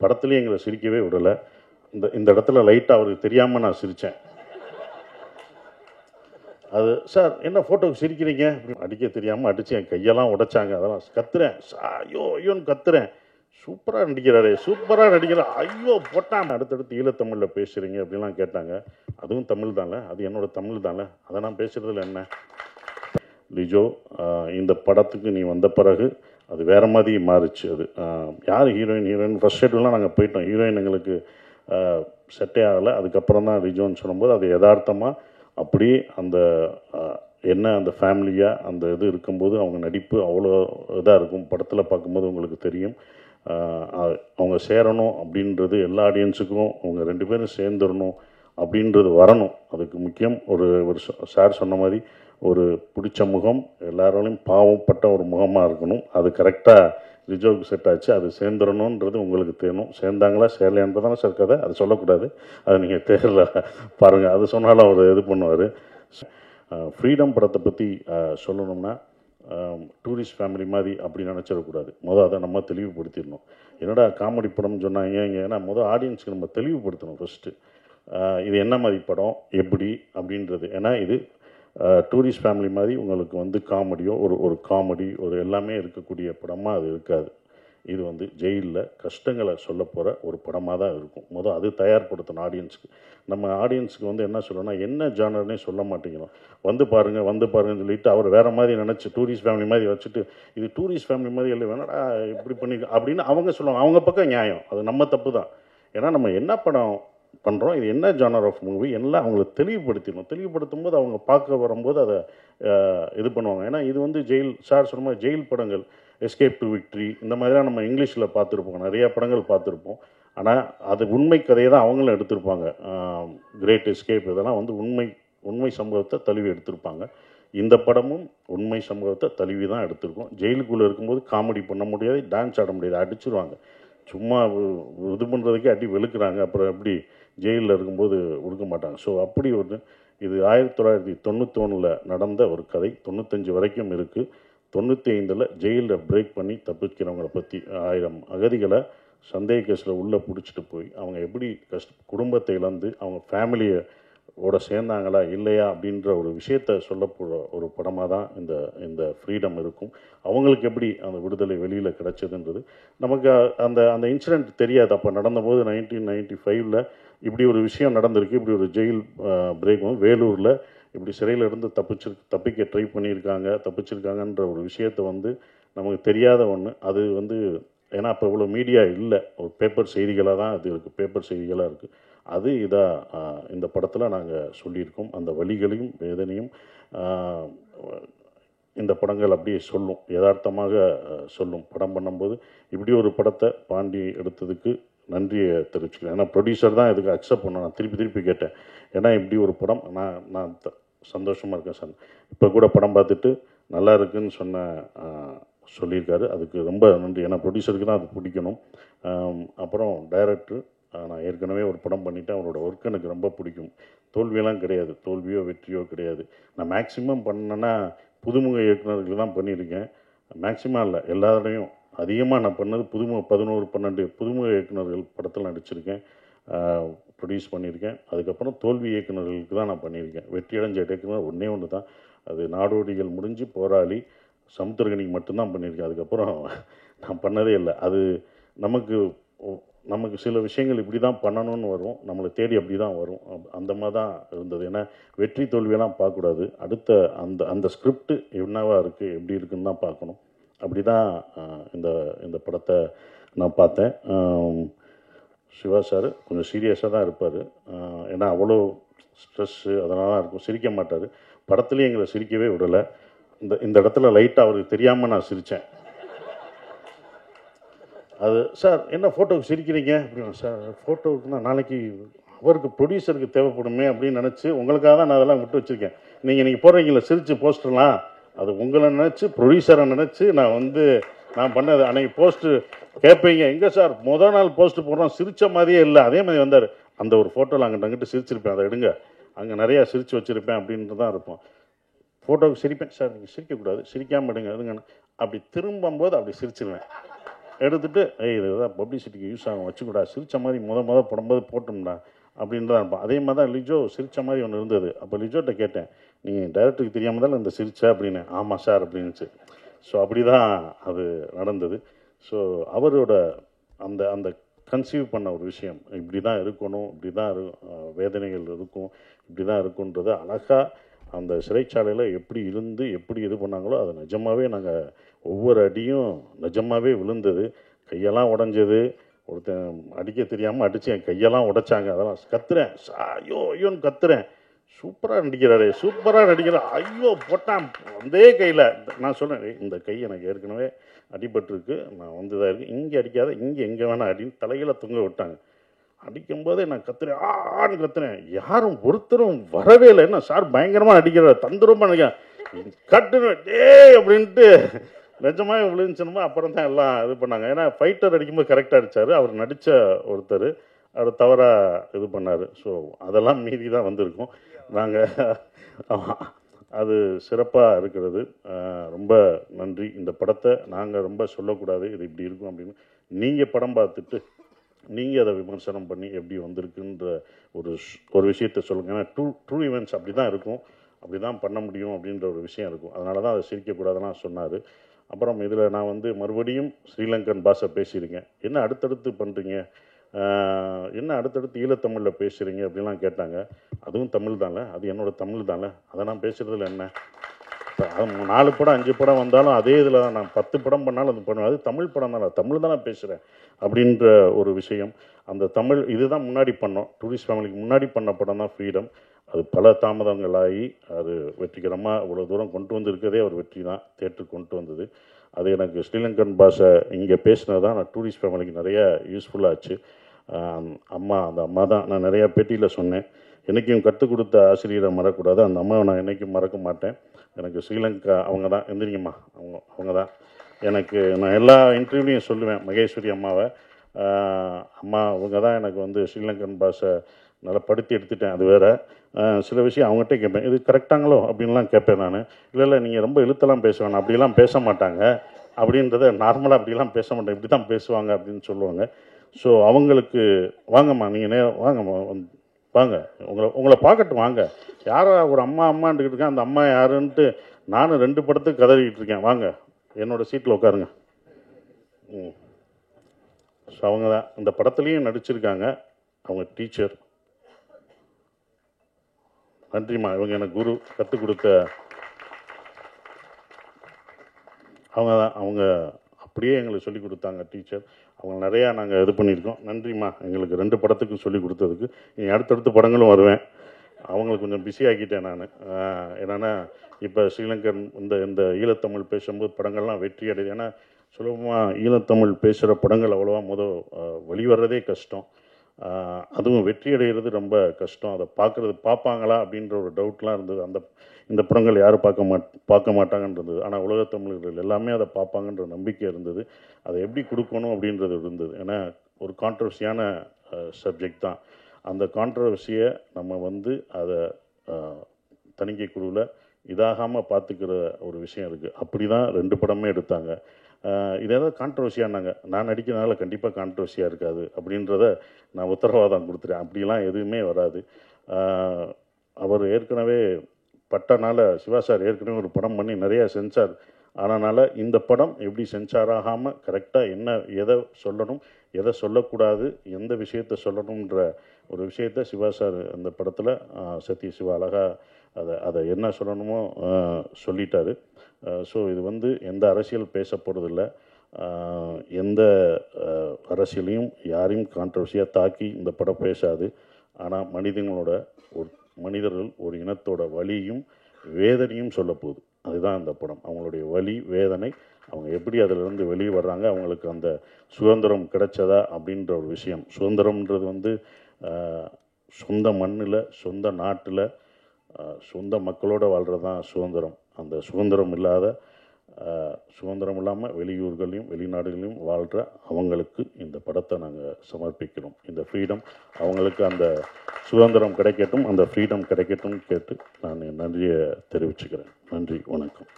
படத்துலேயும் எங்களை சிரிக்கவே விடலை. இந்த இடத்துல லைட்டாக அவருக்கு தெரியாமல் நான் சிரித்தேன். அது சார் என்ன ஃபோட்டோவுக்கு சிரிக்கிறீங்க அப்படின்னு அடிக்க தெரியாமல் அடித்து என் கையெல்லாம் உடைச்சாங்க. அதெல்லாம் கத்துறேன், ஐயோ ஐயோன்னு கத்துறேன். சூப்பராக நடிக்கிறாரு, சூப்பராக நடிக்கிறார், ஐயோ போட்டான். அடுத்தடுத்து ஈழத்தமிழில் பேசுகிறீங்க அப்படின்லாம் கேட்டாங்க. அதுவும் தமிழ் தானே, அது என்னோட தமிழ் தானே, அதை நான் பேசுகிறதுல என்ன. லிஜோ, இந்த படத்துக்கு நீ வந்த பிறகு அது வேறு மாதிரி மாறிச்சு. அது யார் ஹீரோயின் ஃபர்ஸ்ட் ஷெட்யூல்லாம் நாங்கள் போயிட்டோம். ஹீரோயின் எங்களுக்கு செட்டே ஆகலை. அதுக்கப்புறம் தான் லிஜோன்னு சொல்லும்போது அது யதார்த்தமாக அப்படி அந்த என்ன அந்த ஃபேமிலியாக அந்த இது இருக்கும்போது அவங்க நடிப்பு அவ்வளோ இதாக இருக்கும். படத்தில் பார்க்கும்போது உங்களுக்கு தெரியும். அவங்க சேரணும் அப்படின்றது எல்லா ஆடியன்ஸுக்கும் அவங்க 2 பேரும் சேர்ந்துடணும் அப்படின்றது வரணும். அதுக்கு முக்கியம் ஒரு சார் சொன்ன மாதிரி ஒரு பிடிச்ச முகம், எல்லாராலையும் பாவப்பட்ட ஒரு முகமாக இருக்கணும். அது கரெக்டாக லிஜோவுக்கு செட் ஆச்சு. அது சேர்ந்துடணுன்றது உங்களுக்கு தெரியணும். சேர்ந்தாங்களா சேரலையான்றதானே சார் கதை, அது சொல்லக்கூடாது. அது நீங்கள் தேரில் பாருங்கள், அது சொன்னாலும் அவர் இது பண்ணுவார். ஃப்ரீடம் படத்தை பற்றி சொல்லணும்னா டூரிஸ்ட் ஃபேமிலி மாதிரி அப்படி நினச்சிடக்கூடாது. அதை நம்ம தெளிவுபடுத்திடணும். என்னடா காமெடி படம்னு சொன்னாங்க இங்கே, ஏன்னா ஆடியன்ஸுக்கு நம்ம தெளிவுபடுத்தணும் ஃபஸ்ட்டு. இது என்ன மாதிரி படம் எப்படி அப்படின்றது. ஏன்னா இது டூரிஸ்ட் ஃபேமிலி மாதிரி உங்களுக்கு காமெடியோ ஒரு காமெடி ஒரு எல்லாமே இருக்கக்கூடிய படமாக அது இருக்காது. இது ஜெயிலில் கஷ்டங்களை சொல்ல போகிற ஒரு படமாக தான் இருக்கும். அது தயார்படுத்தணும் ஆடியன்ஸுக்கு. நம்ம ஆடியன்ஸுக்கு என்ன சொல்லணும்னா, என்ன ஜானர்னே சொல்ல மாட்டேங்கிறோம். பாருங்கன்னு சொல்லிட்டு அவர் வேறு மாதிரி நினச்சி டூரிஸ்ட் ஃபேமிலி மாதிரி வச்சுட்டு இது டூரிஸ்ட் ஃபேமிலி மாதிரி இல்லை வேணாடா இப்படி பண்ணி அப்படின்னு அவங்க சொல்லுவாங்க. அவங்க பக்கம் நியாயம், அது நம்ம தப்பு தான். ஏன்னா நம்ம என்ன படம் பண்ணுறோம், இது என்ன ஜானர் ஆஃப் மூவி எல்லாம் அவங்களுக்கு தெளிவுபடுத்திடணும். தெளிவுபடுத்தும் போது அவங்க பார்க்க வரும்போது அதை இது பண்ணுவாங்க. ஏன்னா இது ஜெயில் சார் சொன்ன மாதிரி ஜெயில் படங்கள், எஸ்கேப் டு விக்ட்ரி, இந்த மாதிரிலாம் நம்ம இங்கிலீஷில் பார்த்துருப்போம், நிறையா படங்கள் பார்த்துருப்போம். ஆனால் அது உண்மை கதையை தான் அவங்களும் எடுத்திருப்பாங்க. கிரேட் எஸ்கேப் இதெல்லாம் உண்மை சம்பவத்தை தழுவி எடுத்திருப்பாங்க. இந்த படமும் உண்மை சம்பவத்தை தழுவி தான் எடுத்திருக்கோம். ஜெயிலுக்குள்ளே இருக்கும்போது காமெடி பண்ண முடியாது, டான்ஸ் ஆட முடியாது, அடிச்சிருவாங்க. சும்மா இது பண்ணுறதுக்கே அடி வெளுக்கிறாங்க. அப்புறம் எப்படி ஜெயிலில் இருக்கும்போது கொடுக்க மாட்டாங்க. ஸோ அப்படி இது 1991 நடந்த ஒரு கதை. 95 வரைக்கும் இருக்குது. 95 ஜெயிலில் பிரேக் பண்ணி தப்பிக்கிறவங்களை பற்றி 1000 அகதிகளை சந்தேக கேஸில் உள்ளே பிடிச்சிட்டு போய் அவங்க எப்படி குடும்பத்தை இழந்து அவங்க ஃபேமிலியோட சேர்ந்தாங்களா இல்லையா அப்படின்ற ஒரு விஷயத்தை சொல்லப்போகிற ஒரு படமாக தான் இந்த ஃப்ரீடம் இருக்கும். அவங்களுக்கு எப்படி அந்த விடுதலை வெளியில் கிடச்சதுன்றது நமக்கு அந்த இன்சிடெண்ட் தெரியாது. அப்போ நடந்தபோது 1995 இப்படி ஒரு விஷயம் நடந்திருக்கு. இப்படி ஒரு ஜெயில் பிரேக் வேலூரில் இப்படி சிறையில் இருந்து தப்பிக்க ட்ரை தப்பிச்சிருக்காங்கன்ற ஒரு விஷயத்தை நமக்கு தெரியாத ஒன்று. அது ஏன்னா அப்போ இவ்வளோ மீடியா இல்லை, ஒரு பேப்பர் செய்திகளாக தான் அது இருக்குது, பேப்பர் செய்திகளாக இருக்குது. அது இந்த படத்தில் நாங்கள் சொல்லியிருக்கோம். அந்த வலிகளையும் வேதனையும் இந்த படங்கள் அப்படியே சொல்லும், யதார்த்தமாக சொல்லும். படம் பண்ணும்போது இப்படி ஒரு படத்தை பாண்டி எடுத்ததுக்கு நன்றியை தெரிவிச்சுக்கிறேன். ஏன்னா ப்ரொடியூசர் தான் இதுக்கு அக்செப்ட் பண்ணணும். நான் திருப்பி கேட்டேன், ஏன்னா இப்படி ஒரு படம் நான் சந்தோஷமாக இருக்கேன் சார். இப்போ கூட படம் பார்த்துட்டு நல்லா இருக்குன்னு சொல்லியிருக்காரு. அதுக்கு ரொம்ப நன்றி. ஏன்னா ப்ரொடியூசருக்கு தான் அது பிடிக்கணும். அப்புறம் டைரக்டர், நான் ஏற்கனவே ஒரு படம் பண்ணிவிட்டேன், அவரோட ஒர்க் எனக்கு ரொம்ப பிடிக்கும். தோல்வியெல்லாம் கிடையாது, தோல்வியோ வெற்றியோ கிடையாது. நான் மேக்ஸிமம் பண்ணேன்னா புதுமுக இயக்குநர்கள் தான் பண்ணியிருக்கேன். மேக்ஸிமம் இல்லை, எல்லாரையும் அதிகமாக நான் பண்ணது 11-12 புதுமுக இயக்குநர்கள் படத்தில் நடிச்சிருக்கேன், ப்ரொடியூஸ் பண்ணியிருக்கேன். அதுக்கப்புறம் தோல்வி இயக்குநர்களுக்கு தான் நான் பண்ணியிருக்கேன். வெற்றியடைஞ்ச இயக்குனர் ஒன்று தான், அது நாடோடிகள் முடிஞ்சு போராளி சமுத்திரகனிக்கு மட்டும்தான் பண்ணியிருக்கேன். அதுக்கப்புறம் நான் பண்ணதே இல்லை. அது நமக்கு சில விஷயங்கள் இப்படி தான் பண்ணணும்னு வரும், நம்மளை தேடி அப்படி தான் வரும். அந்த மாதிரி தான் இருந்தது. ஏன்னா வெற்றி தோல்வியெல்லாம் பார்க்கக்கூடாது, அடுத்த அந்த ஸ்கிரிப்ட் என்னவா இருக்குது எப்படி இருக்குன்னு தான் பார்க்கணும். அப்படி தான் இந்த படத்தை நான் பார்த்தேன். சிவா சார் கொஞ்சம் சீரியஸாக தான் இருப்பார். ஏன்னா அவ்வளோ ஸ்ட்ரெஸ்ஸு அதனால தான் இருக்கும், சிரிக்க மாட்டார். படத்துலேயும் எங்களை சிரிக்கவே விடலை. இந்த இடத்துல லைட்டாக அவருக்கு தெரியாமல் நான் சிரித்தேன். அது சார் என்ன ஃபோட்டோவுக்கு சிரிக்கிறீங்க அப்படின்னு. சார் ஃபோட்டோவுக்குன்னா நாளைக்கு அவருக்கு ப்ரொடியூசருக்கு தேவைப்படுமே அப்படின்னு நினச்சி உங்களுக்காக தான் நான் அதெல்லாம் விட்டு வச்சுருக்கேன். நீங்கள் போடுறீங்களா சிரித்து போஸ்டர்லாம், அது உங்களை நினச்சி ப்ரொடியூசரை நினச்சி நான் பண்ணது. அன்றைக்கி போஸ்ட்டு கேட்பீங்க, எங்கே சார் மொதல் நாள் போஸ்ட்டு போடுறோம் சிரித்த மாதிரியே இல்லை, அதே மாதிரி வந்தார். அந்த ஒரு ஃபோட்டோவில் அங்கிட்டு சிரிச்சிருப்பேன், அதை எடுங்க, அங்கே நிறையா சிரித்து வச்சுருப்பேன் அப்படின்ட்டு தான் இருப்போம். ஃபோட்டோவுக்கு சிரிப்பேன், சார் நீங்கள் சிரிக்கக்கூடாது, சிரிக்காமல் எடுங்க எடுங்க. அப்படி திரும்பும்போது அப்படி சிரிச்சிருவேன். எடுத்துகிட்டு இதுதான் பப்ளிசிட்டிக்கு யூஸ் ஆகும் வச்சுக்கூடா, சிரித்த மாதிரி முத போடும்போது போட்டோம்டா அப்படின்னு தான் இருப்பான். அதே மாதிரி தான் லிஜோ சிரித்த மாதிரி ஒன்று இருந்தது. அப்போ லிஜோட்ட கேட்டேன், நீ டைரக்டருக்கு தெரியாமல் தான் இந்த சிரிச்ச அப்படின்னு. ஆமாம் சார் அப்படின்னுச்சு. ஸோ அப்படி தான் அது நடந்தது. ஸோ அவரோட அந்த அந்த கன்சீவ் பண்ண ஒரு விஷயம் இப்படி தான் இருக்கணும், இப்படி தான் வேதனைகள் இருக்கும், இப்படி தான் இருக்குன்றது அழகாக அந்த சிறைச்சாலையில் எப்படி இருந்து எப்படி இது பண்ணாங்களோ அது நிஜமாகவே நாங்கள் ஒவ்வொரு அடியும் நிஜமாகவே விழுந்தது. கையெல்லாம் உடஞ்சது, ஒருத்தன் அடிக்க தெரியாமல் அடித்து என் கையெல்லாம் உடைச்சாங்க. அதெல்லாம் கத்துறேன், ஐயோ ஐயோன்னு கத்துறேன். சூப்பராக நடிக்கிறாரு, சூப்பராக நடிக்கிறார், ஐயோ போட்டான் அதே கையில். நான் சொன்னேன், இந்த கை எனக்கு ஏற்கனவே அடிபட்டிருக்கு, நான் வந்து இதாக இருக்குது, இங்கே அடிக்காத, இங்கே எங்கே வேணால் அப்படின்னு தலையில் தொங்க விட்டாங்க. அடிக்கும்போதே நான் கத்துறேன், ஆன்னு கத்துறேன். யாரும் ஒருத்தரும் வரவே இல்லை. என்ன சார் பயங்கரமாக நடிக்கிறார், தந்திரமாக நடிக்க கட்டுன்னு டே அப்படின்ட்டு நிஜமாக விழுந்துச்சுமா. அப்புறம் தான் எல்லாம் இது பண்ணாங்க. ஏன்னா ஃபைட்டர் அடிக்கும்போது கரெக்டாக அடித்தார், அவர் நடித்த ஒருத்தர் அவர் தவறாக இது பண்ணார். ஸோ அதெல்லாம் மீறி தான் வந்திருக்கோம் நாங்கள். அது சிறப்பாக இருக்கிறது. ரொம்ப நன்றி. இந்த படத்தை நாங்கள் ரொம்ப சொல்லக்கூடாது, இது இப்படி இருக்கும் அப்படின்னு. நீங்கள் படம் பார்த்துட்டு நீங்கள் அதை விமர்சனம் பண்ணி எப்படி வந்திருக்குன்ற ஒரு விஷயத்தை சொல்லுங்கள். ஏன்னா ட்ரூ ஈவெண்ட்ஸ் அப்படி தான் இருக்கும், அப்படி தான் பண்ண முடியும் அப்படின்ற ஒரு விஷயம் இருக்கும். அதனால தான் அதை சிரிக்கக்கூடாதுலாம் சொன்னார். அப்புறம் இதில் நான் வந்து மறுபடியும் ஸ்ரீலங்கன் பாஷை பேசியிருக்கேன். என்ன அடுத்தடுத்து பண்ணுறீங்க, என்ன அடுத்தடுத்து ஈழத்தமிழில் பேசுகிறீங்க அப்படின்லாம் கேட்டாங்க. அதுவும் தமிழ் தானே, அது என்னோடய தமிழ் தானே, அதை நான் பேசுகிறதுல என்ன. 4 படம் 5 படம் வந்தாலும் அதே இதில் தான். நான் 10 படம் பண்ணாலும் அது பண்ணுவேன். அது தமிழ் படம் தானே, தமிழ் தான் நான் பேசுகிறேன் அப்படின்ற ஒரு விஷயம். அந்த தமிழ் இதுதான் முன்னாடி பண்ணோம், டூரிஸ்ட் ஃபேமிலிக்கு முன்னாடி பண்ண படம் தான் ஃப்ரீடம். அது பல தாமதங்களாகி அது வெற்றிகரமாக இவ்வளோ தூரம் கொண்டு வந்திருக்கிறதே ஒரு வெற்றி தான், தேட்டருக்கு கொண்டு வந்தது. அது எனக்கு ஸ்ரீலங்கன் பாஷை இங்கே பேசினது தான் நான் டூரிஸ்ட் ஃபேமிலிக்கு நிறைய யூஸ்ஃபுல்லாச்சு. அந்த அம்மா தான் நான் நிறையா பேட்டியில் சொன்னேன், என்றைக்கும் கற்றுக் கொடுத்த ஆசிரியரை மறக்கக்கூடாது, அந்த அம்மாவை நான் என்றைக்கும் மறக்க மாட்டேன். எனக்கு ஸ்ரீலங்கா அவங்க தான், எந்திரிங்கம்மா, அவங்க தான் எனக்கு. நான் எல்லா இன்டர்வியூலையும் சொல்லுவேன் மகேஸ்வரி அம்மாவை, அம்மா அவங்க தான் எனக்கு வந்து ஸ்ரீலங்கன் பாஷை நல்லா படுத்தி எடுத்துட்டேன். அது வேறு சில விஷயம் அவங்ககிட்ட கேட்பேன், இது கரெக்டாங்களோ அப்படின்லாம் கேட்பேன் நான். இல்லை நீங்கள் ரொம்ப இழுத்தெல்லாம் பேச வேணாம், அப்படிலாம் பேச மாட்டாங்க அப்படின்றத, நார்மலாக அப்படிலாம் பேச மாட்டேன், இப்படி தான் பேசுவாங்க அப்படின்னு சொல்லுவாங்க. ஸோ அவங்களுக்கு வாங்கம்மா, நீங்கள் வாங்கம்மா, வாங்க, உங்களை பார்க்கட்டும், வாங்க. யாரோ ஒரு அம்மான்ட்டுக்கிட்டு இருக்கேன், அந்த அம்மா யாருன்ட்டு நானும் 2 படத்துக்கு கதறிக்கிட்டு இருக்கேன், வாங்க என்னோடய சீட்டில் உட்காருங்க. ஸோ அவங்க தான் இந்த படத்துலேயும் நடிச்சிருக்காங்க, அவங்க டீச்சர். நன்றிம்மா, இவங்க எனக்கு குரு, கற்றுக் கொடுத்த அவங்க தான். அவங்க அப்படியே எங்களுக்கு சொல்லிக் கொடுத்தாங்க டீச்சர். அவங்க நிறையா நாங்கள் இது பண்ணியிருக்கோம். நன்றிம்மா, எங்களுக்கு 2 படத்துக்கு சொல்லிக் கொடுத்ததுக்கு. நீ அடுத்தடுத்த படங்களும் வருவேன். அவங்களுக்கு கொஞ்சம் பிஸி ஆக்கிட்டேன் நான். என்னென்னா இப்போ ஸ்ரீலங்கன் இந்த ஈழத்தமிழ் பேசும்போது படங்கள்லாம் வெற்றி அடையுது. ஏன்னா சுலபமாக ஈழத்தமிழ் பேசுகிற படங்கள் அவ்வளோவா வெளிவரதே கஷ்டம். அதுவும் வெற்றி அடைகிறது ரொம்ப கஷ்டம். அதை பார்ப்பாங்களா அப்படின்ற ஒரு டவுட்லாம் இருந்தது. இந்த படங்கள் யாரும் பார்க்க மாட்டாங்கன்றது. ஆனால் உலகத்தமிழர்கள் எல்லாமே அதை பார்ப்பாங்கன்ற நம்பிக்கை இருந்தது. அதை எப்படி கொடுக்கணும் அப்படின்றது இருந்தது. ஏன்னா ஒரு கான்ட்ரவர்சியான சப்ஜெக்ட் தான். அந்த கான்ட்ரவர்சியை நம்ம வந்து அதை தணிக்கை குழுவில் இதாகாமல் பார்த்துக்கிற ஒரு விஷயம் இருக்குது. அப்படி தான் 2 படமே எடுத்தாங்க. இது ஏதாவது கான்ட்ரவர்சியானாங்க, நான் நடிக்கிறதுனால கண்டிப்பாக கான்ட்ரவர்சியாக இருக்காது அப்படின்றத நான் உத்தரவாதம் கொடுத்துட்டேன். அப்படிலாம் எதுவுமே வராது. அவர் ஏற்கனவே பட்டனால சிவா சார் ஏற்கனவே ஒரு படம் பண்ணி நிறையா சென்சார் ஆனனால இந்த படம் எப்படி சென்சார் ஆகாமல் கரெக்டாக எதை சொல்லணும், எதை சொல்லக்கூடாது, எந்த விஷயத்தை சொல்லணுன்ற ஒரு விஷயத்தை சிவா சார் அந்த படத்தில் சத்ய சிவா அழகாக அதை என்ன சொல்லணுமோ சொல்லிட்டாரு. ஸோ இது வந்து எந்த அரசியல் பேச போகிறதில்ல, எந்த அரசியலையும் யாரையும் கான்ட்ரவர்சியாக தாக்கி இந்த படம் பேசாது. ஆனால் மனிதர்கள் ஒரு இனத்தோட வலியும் வேதனையும் சொல்ல போகுது. அதுதான் அந்த படம். அவங்களுடைய வலி வேதனை, அவங்க எப்படி அதிலிருந்து வெளியே வர்றாங்க, அவங்களுக்கு அந்த சுதந்திரம் கிடைச்சதா அப்படின்ற ஒரு விஷயம். சுதந்திரம்ன்றது வந்து சொந்த மண்ணில், சொந்த நாட்டில், சொந்த மக்களோடு வாழ்கிறது தான் சுதந்திரம். அந்த சுதந்திரம் இல்லாமல் வெளியூர்களையும் வெளிநாடுகளையும் வாழ்கிற அவங்களுக்கு இந்த படத்தை நாங்கள் சமர்ப்பிக்கிறோம். இந்த ஃப்ரீடம் அவங்களுக்கு, அந்த சுதந்திரம் கிடைக்கட்டும், அந்த ஃப்ரீடம் கிடைக்கட்டும் கேட்டு நான் நன்றியை தெரிவிச்சுக்கிறேன். நன்றி, வணக்கம்.